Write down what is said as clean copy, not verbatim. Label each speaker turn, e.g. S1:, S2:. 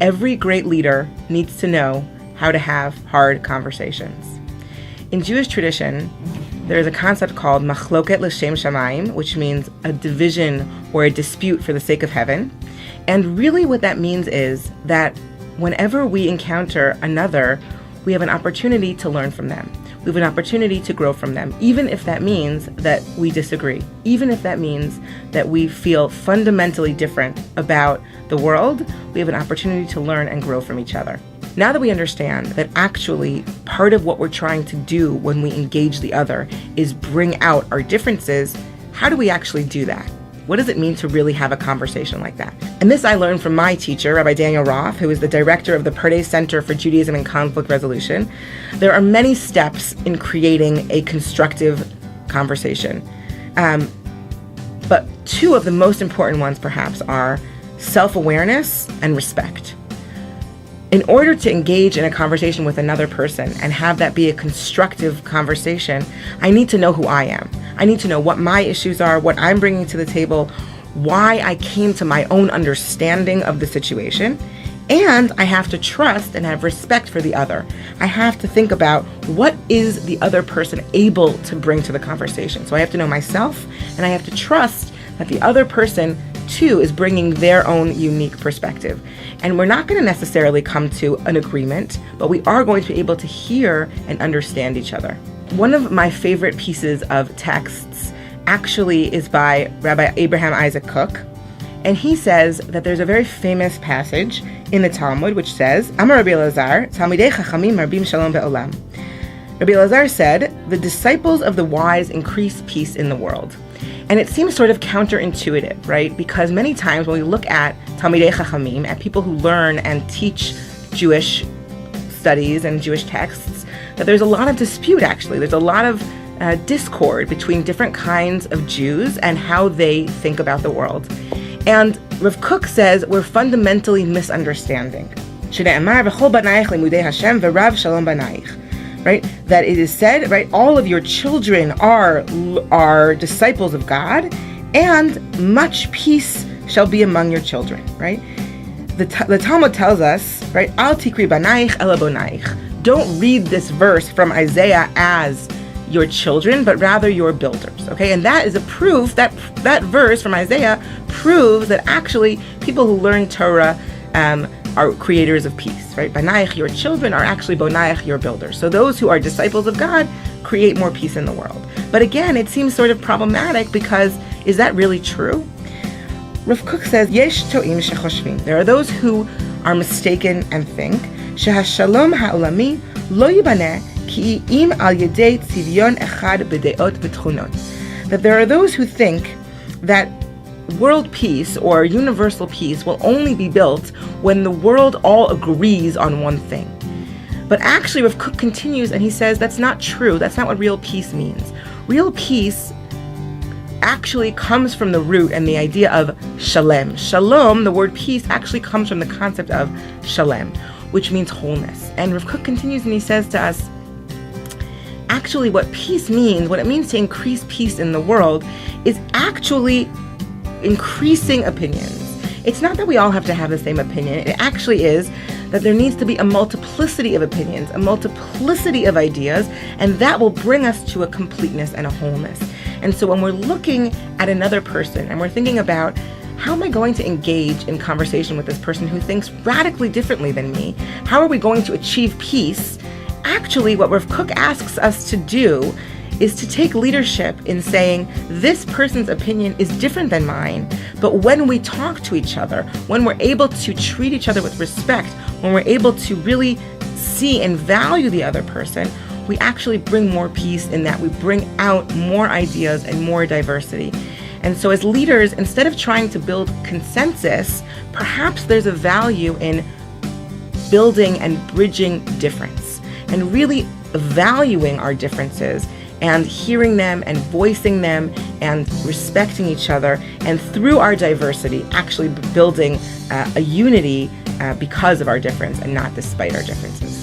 S1: every great leader needs to know how to have hard conversations. In Jewish tradition, there is a concept called machloket l'shem shamayim, which means a division or a dispute for the sake of heaven. And really what that means is that whenever we encounter another, we have an opportunity to learn from them. We have an opportunity to grow from them, even if that means that we disagree, even if that means that we feel fundamentally different about the world. We have an opportunity to learn and grow from each other. Now that we understand that actually part of what we're trying to do when we engage the other is bring out our differences, how do we actually do that? What does it mean to really have a conversation like that? And this I learned from my teacher, Rabbi Daniel Roth, who is the director of the Perde Center for Judaism and Conflict Resolution. There are many steps in creating a constructive conversation. But two of the most important ones perhaps are self-awareness and respect. In order to engage in a conversation with another person and have that be a constructive conversation, I need to know who I am. I need to know what my issues are, what I'm bringing to the table, why I came to my own understanding of the situation, and I have to trust and have respect for the other. I have to think about what is the other person able to bring to the conversation. So I have to know myself, and I have to trust that the other person too is bringing their own unique perspective. And we're not going to necessarily come to an agreement, but we are going to be able to hear and understand each other. One of my favorite pieces of texts actually is by Rabbi Abraham Isaac Kook, and he says that there's a very famous passage in the Talmud which says, Amar Rabbi Elazar, Talmidei Chachamim Marbim Shalom Be'olam. Rabbi Elazar said, the disciples of the wise increase peace in the world. And it seems sort of counterintuitive, right? Because many times when we look at Talmidei Chachamim, at people who learn and teach Jewish studies and Jewish texts, that there's a lot of dispute actually. There's a lot of discord between different kinds of Jews and how they think about the world. And Rav Kook says we're fundamentally misunderstanding. Right? That it is said, right, all of your children are disciples of God, and much peace shall be among your children, right? The Talmud tells us, right, Al tikri banaich ela bonaich. Don't read this verse from Isaiah as your children, but rather your builders, okay? And that is a proof, that verse from Isaiah proves that actually people who learn Torah are creators of peace, right? Banaich, your children, are actually bonaich, your builders. So those who are disciples of God create more peace in the world. But again, it seems sort of problematic because is that really true? Rav Kook says, Yesh to'im shechoshvim. There are those who are mistaken and think shehashalom ha'olami lo yibaneh ki im al yedei tzivyon echad b'deot v'tchunot. That there are those who think that world peace or universal peace will only be built when the world all agrees on one thing. But actually, Rav Kook continues and he says that's not true. That's not what real peace means. Real peace actually comes from the root and the idea of shalem. Shalom, the word peace, actually comes from the concept of shalem, which means wholeness. And Rav Kook continues and he says to us, actually what peace means, what it means to increase peace in the world, is actually increasing opinions. It's not that we all have to have the same opinion. It actually is that there needs to be a multiplicity of opinions, a multiplicity of ideas, and that will bring us to a completeness and a wholeness. And so when we're looking at another person and we're thinking about how am I going to engage in conversation with this person who thinks radically differently than me? How are we going to achieve peace? Actually, what Rav Kook asks us to do is to take leadership in saying this person's opinion is different than mine, but when we talk to each other, when we're able to treat each other with respect, when we're able to really see and value the other person, we actually bring more peace in that we bring out more ideas and more diversity. And so as leaders, instead of trying to build consensus, perhaps there's a value in building and bridging difference and really valuing our differences and hearing them and voicing them and respecting each other, and through our diversity actually building a unity because of our difference and not despite our differences.